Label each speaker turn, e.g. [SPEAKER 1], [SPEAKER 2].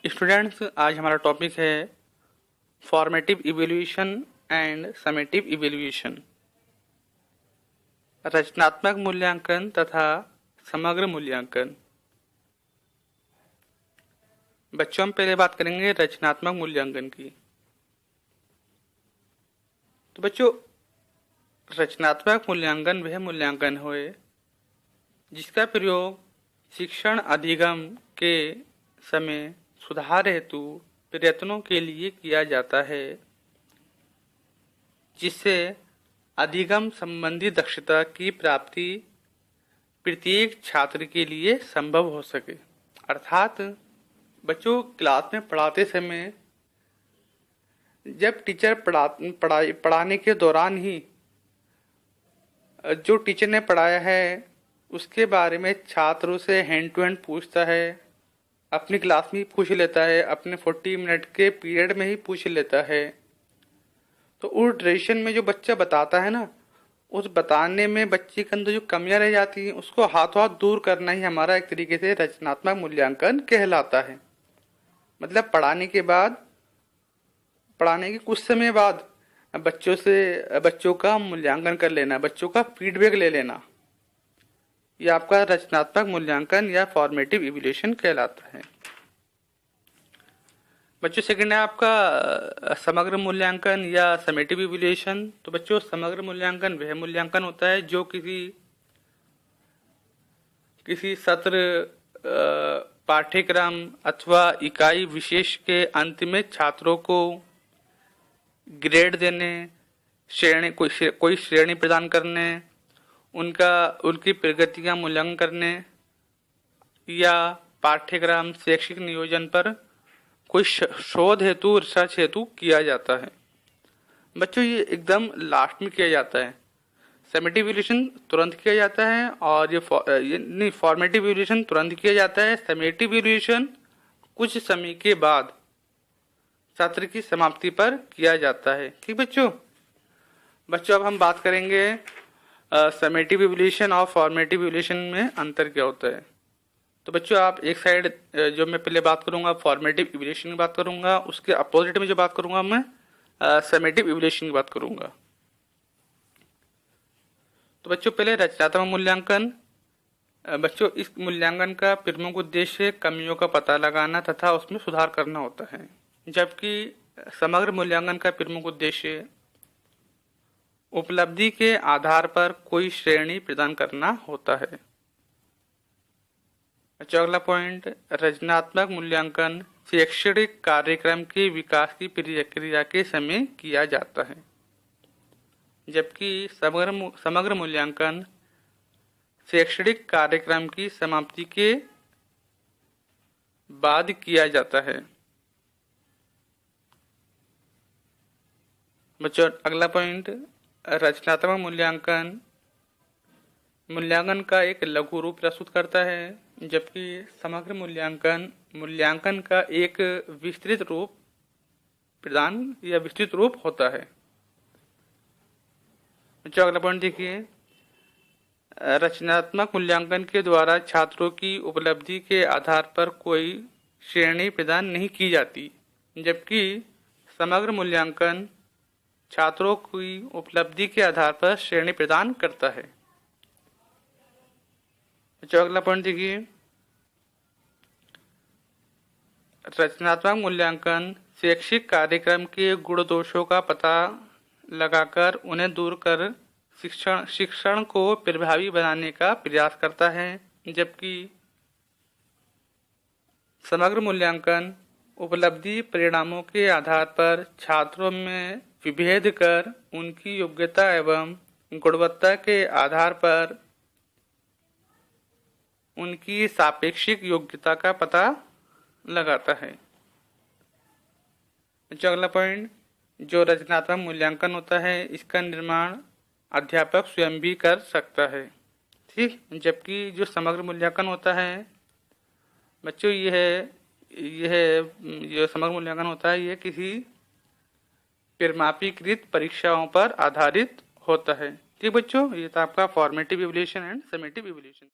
[SPEAKER 1] Students, आज हमारा topic है formative evaluation and summative evaluation, रचनात्मक मूल्यांकन तथा समग्र मूल्यांकन। बच्चों, हम पहले बात करेंगे रचनात्मक मूल्यांकन की। तो बच्चों, रचनात्मक मूल्यांकन वह मूल्यांकन है जिसका प्रयोग शिक्षण अधिगम के समय सुधार हेतु प्रयत्नों के लिए किया जाता है, जिससे अधिगम संबंधी दक्षता की प्राप्ति प्रत्येक छात्र के लिए संभव हो सके। अर्थात बच्चों, क्लास में पढ़ाते समय जब टीचर पढ़ाने के दौरान ही जो टीचर ने पढ़ाया है उसके बारे में छात्रों से हैंड टू हैंड पूछता है, अपनी क्लास में ही पूछ लेता है, अपने 40 मिनट के पीरियड में ही पूछ लेता है, तो उस ड्यूरेशन में जो बच्चा बताता है ना, उस बताने में बच्चे के अंदर जो कमियां रह जाती हैं उसको हाथों हाथ दूर करना ही हमारा एक तरीके से रचनात्मक मूल्यांकन कहलाता है। मतलब पढ़ाने के कुछ समय बाद बच्चों का मूल्यांकन कर लेना, बच्चों का फीडबैक ले लेना, यह आपका रचनात्मक मूल्यांकन या फॉर्मेटिव इवैल्यूएशन कहलाता है। बच्चों, सेकंड है आपका समग्र मूल्यांकन या समेटिव इवैल्यूएशन। तो बच्चों, समग्र मूल्यांकन वह मूल्यांकन होता है जो किसी सत्र, पाठ्यक्रम अथवा इकाई विशेष के अंत में छात्रों को ग्रेड देने, कोई श्रेणी प्रदान करने, उनकी प्रगति का मूल्यांकन करने या पाठ्यक्रम शैक्षिक नियोजन पर कोई शोध हेतु, रिसर्च हेतु किया जाता है। बच्चों, ये एकदम लास्ट में किया जाता है। समेटिव इवैल्यूएशन तुरंत किया जाता है और फॉर्मेटिव इवैल्यूएशन तुरंत किया जाता है। समेटिव इवैल्यूएशन कुछ समय के बाद सत्र की समाप्ति पर किया जाता है। ठीक बच्चों, अब हम बात करेंगे समेटिव इवैल्यूएशन और फॉर्मेटिव इवैल्यूएशन में अंतर क्या होता है। तो बच्चों, आप एक साइड जो मैं पहले बात करूंगा फॉर्मेटिव इवैल्यूएशन की बात करूंगा, उसके अपोजिट में जो बात करूंगा मैं समेटिव इवैल्यूएशन की बात करूंगा। तो बच्चों, पहले रचनात्मक मूल्यांकन। बच्चों, इस मूल्यांकन का प्रमुख उद्देश्य कमियों का पता लगाना तथा उसमें सुधार करना होता है, जबकि समग्र मूल्यांकन का प्रमुख उद्देश्य उपलब्धि के आधार पर कोई श्रेणी प्रदान करना होता है। अच्छा, अगला पॉइंट, रचनात्मक मूल्यांकन शैक्षणिक कार्यक्रम के विकास की प्रक्रिया के समय किया जाता है, जबकि समग्र मूल्यांकन शैक्षणिक कार्यक्रम की समाप्ति के बाद किया जाता है। बच्चों, अगला पॉइंट, रचनात्मक मूल्यांकन का एक लघु रूप प्रस्तुत करता है, जबकि समग्र मूल्यांकन का एक विस्तृत रूप होता है। बच्चों, अगला पॉइंट देखिए, रचनात्मक मूल्यांकन के द्वारा छात्रों की उपलब्धि के आधार पर कोई श्रेणी प्रदान नहीं की जाती, जबकि समग्र मूल्यांकन छात्रों की उपलब्धि के आधार पर श्रेणी प्रदान करता है। बच्चों, अगला पॉइंट देखिए, रचनात्मक मूल्यांकन शैक्षिक कार्यक्रम के गुण दोषों का पता लगाकर उन्हें दूर कर शिक्षण को प्रभावी बनाने का प्रयास करता है, जबकि समग्र मूल्यांकन उपलब्धि परिणामों के आधार पर छात्रों में विभेद कर उनकी योग्यता एवं गुणवत्ता के आधार पर उनकी सापेक्षिक योग्यता का पता लगाता है। अगला पॉइंट, जो रचनात्मक मूल्यांकन होता है इसका निर्माण अध्यापक स्वयं भी कर सकता है। ठीक, जबकि जो समग्र मूल्यांकन होता है बच्चों, यह समग्र मूल्यांकन होता है, यह किसी प्रमाणीकृत परीक्षाओं पर आधारित होता है। ठीक बच्चों, ये था आपका formative evaluation and summative evaluation.